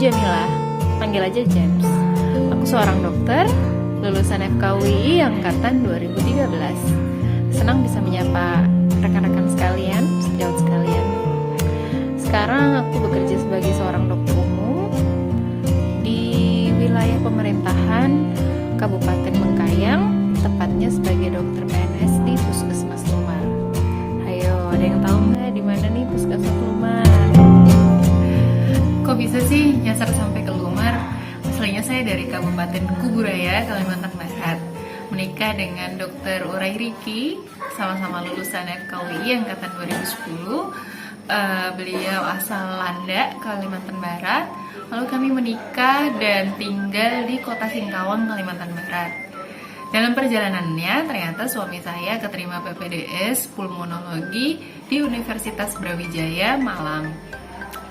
Jamila, panggil aja James. Aku seorang dokter, lulusan FKUI angkatan 2013. Senang bisa menyapa rekan-rekan sekalian, sejawat sekalian. Sekarang aku bekerja sebagai seorang dokter umum di wilayah pemerintahan Kabupaten Bengkayang, tepatnya sebagai dokter PNS di Puskesmas Lumar. Ayo, ada yang tahu nggak di mana nih Puskesmas Lumar? Kok bisa sih nyasar sampai ke Lumar? Aslinya saya dari Kabupaten Kuburaya, Kalimantan Barat. Menikah dengan Dr. Urai Riki, sama-sama lulusan FKUI angkatan 2010. Beliau asal Landa, Kalimantan Barat. Lalu kami menikah dan tinggal di Kota Singkawang, Kalimantan Barat. Dalam perjalanannya, ternyata suami saya keterima PPDS Pulmonologi di Universitas Brawijaya, Malang.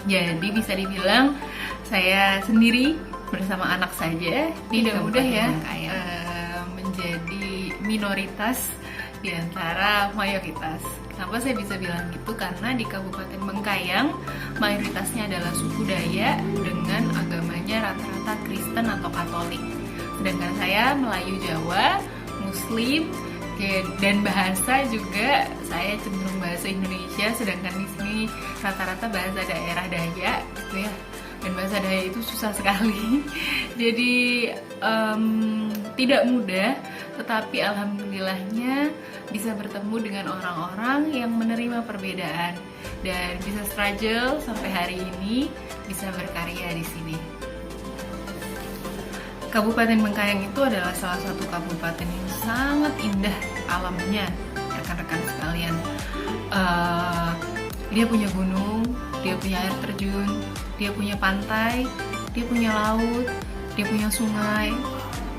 Jadi bisa dibilang saya sendiri bersama anak saja, tidak mudah ya menjadi minoritas di antara mayoritas. Kenapa saya bisa bilang gitu? Karena di Kabupaten Bengkayang mayoritasnya adalah suku Dayak dengan agamanya rata-rata Kristen atau Katolik. Sedangkan saya Melayu Jawa, Muslim, dan bahasa juga saya cenderung bahasa Indonesia, sedangkan di sini rata-rata bahasa daerah Dayak gitu ya. Dan bahasa Dayak itu susah sekali. Jadi tidak mudah, tetapi alhamdulillahnya bisa bertemu dengan orang-orang yang menerima perbedaan dan bisa struggle sampai hari ini bisa berkarya di sini. Kabupaten Bengkayang itu adalah salah satu kabupaten yang sangat indah alamnya, rekan-rekan sekalian. Dia punya gunung, dia punya air terjun, dia punya pantai, dia punya laut, dia punya sungai.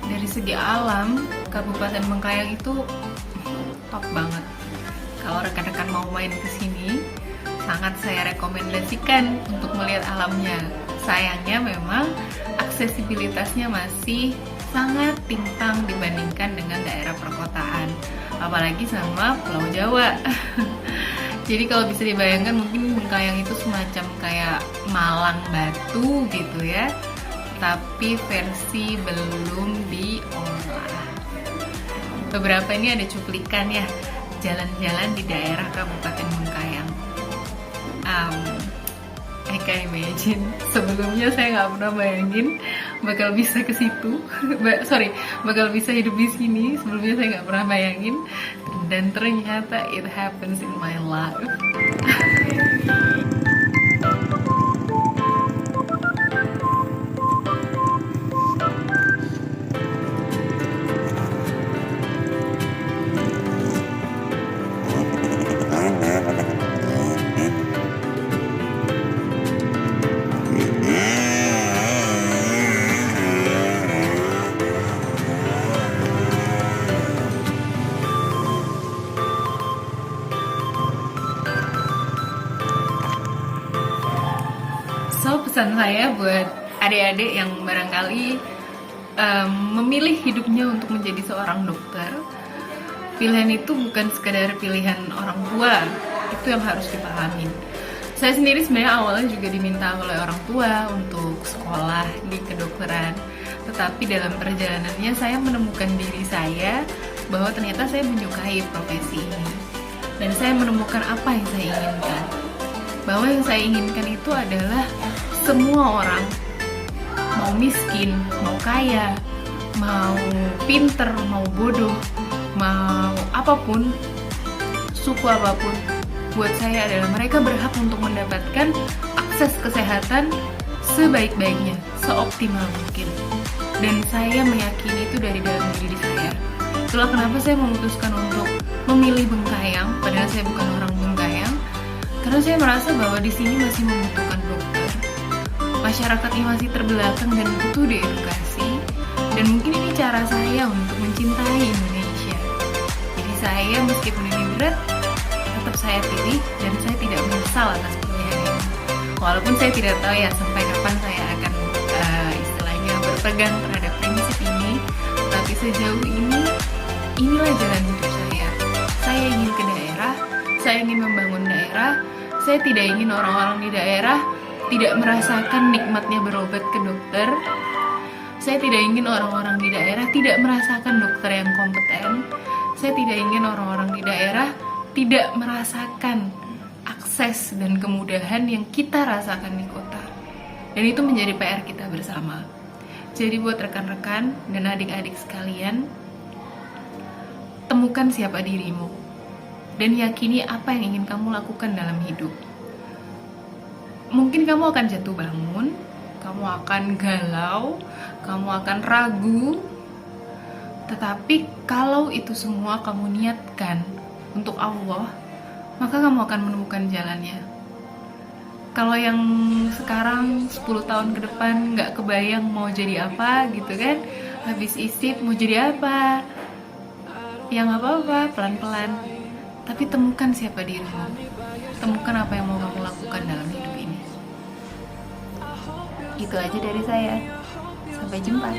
Dari segi alam, Kabupaten Bengkayang itu top banget. Kalau rekan-rekan mau main ke sini, sangat saya rekomendasikan untuk melihat alamnya. Sayangnya memang aksesibilitasnya masih sangat timpang dibandingkan dengan daerah perkotaan, apalagi sama Pulau Jawa. Jadi kalau bisa dibayangkan mungkin Bengkayang itu semacam kayak Malang Batu gitu ya, tapi versi belum diolah. Beberapa ini ada cuplikan ya, jalan-jalan di daerah Kabupaten Bengkayang. I can imagine. Sebelumnya saya nggak pernah bayangin bakal bisa ke situ, bakal bisa hidup di sini. Sebelumnya saya nggak pernah bayangin, dan ternyata it happens in my life. So, pesan saya buat adik-adik yang barangkali memilih hidupnya untuk menjadi seorang dokter, pilihan itu bukan sekedar pilihan orang tua, itu yang harus dipahami. Saya sendiri sebenarnya awalnya juga diminta oleh orang tua untuk sekolah di kedokteran, tetapi dalam perjalanannya saya menemukan diri saya bahwa ternyata saya menyukai profesi ini, dan saya menemukan apa yang saya inginkan. Bahwa yang saya inginkan itu adalah semua orang, mau miskin, mau kaya, mau pinter, mau bodoh, mau apapun, suku apapun, buat saya adalah mereka berhak untuk mendapatkan akses kesehatan sebaik-baiknya, seoptimal mungkin. Dan saya meyakini itu dari dalam diri saya. Itulah kenapa saya memutuskan untuk memilih Bengkayang, padahal saya bukan orang Bengkayang. Karena saya merasa bahwa di sini masih membutuhkan dokter. Masyarakatnya masih terbelakang dan butuh diedukasi. Dan mungkin ini cara saya untuk mencintai Indonesia. Jadi saya meskipun ini berat, tetap saya pilih dan saya tidak menyesal atas pilihan ini. Walaupun saya tidak tahu ya sampai kapan saya akan istilahnya berpegang terhadap prinsip ini. Tapi sejauh ini, inilah jalan hidup saya. Saya ingin ke daerah, saya ingin membangun daerah. Saya tidak ingin orang-orang di daerah tidak merasakan nikmatnya berobat ke dokter. Saya tidak ingin orang-orang di daerah tidak merasakan dokter yang kompeten. Saya tidak ingin orang-orang di daerah tidak merasakan akses dan kemudahan yang kita rasakan di kota. Dan itu menjadi PR kita bersama. Jadi buat rekan-rekan dan adik-adik sekalian, temukan siapa dirimu dan yakini apa yang ingin kamu lakukan dalam hidup. Mungkin kamu akan jatuh bangun, kamu akan galau, kamu akan ragu, tetapi kalau itu semua kamu niatkan untuk Allah, maka kamu akan menemukan jalannya. Kalau yang sekarang 10 tahun ke depan nggak kebayang mau jadi apa gitu kan, habis isip mau jadi apa, ya nggak apa-apa, pelan-pelan. Tapi temukan siapa dirimu, temukan apa yang mau kamu lakukan dalam hidup ini. Itu aja dari saya. Sampai jumpa.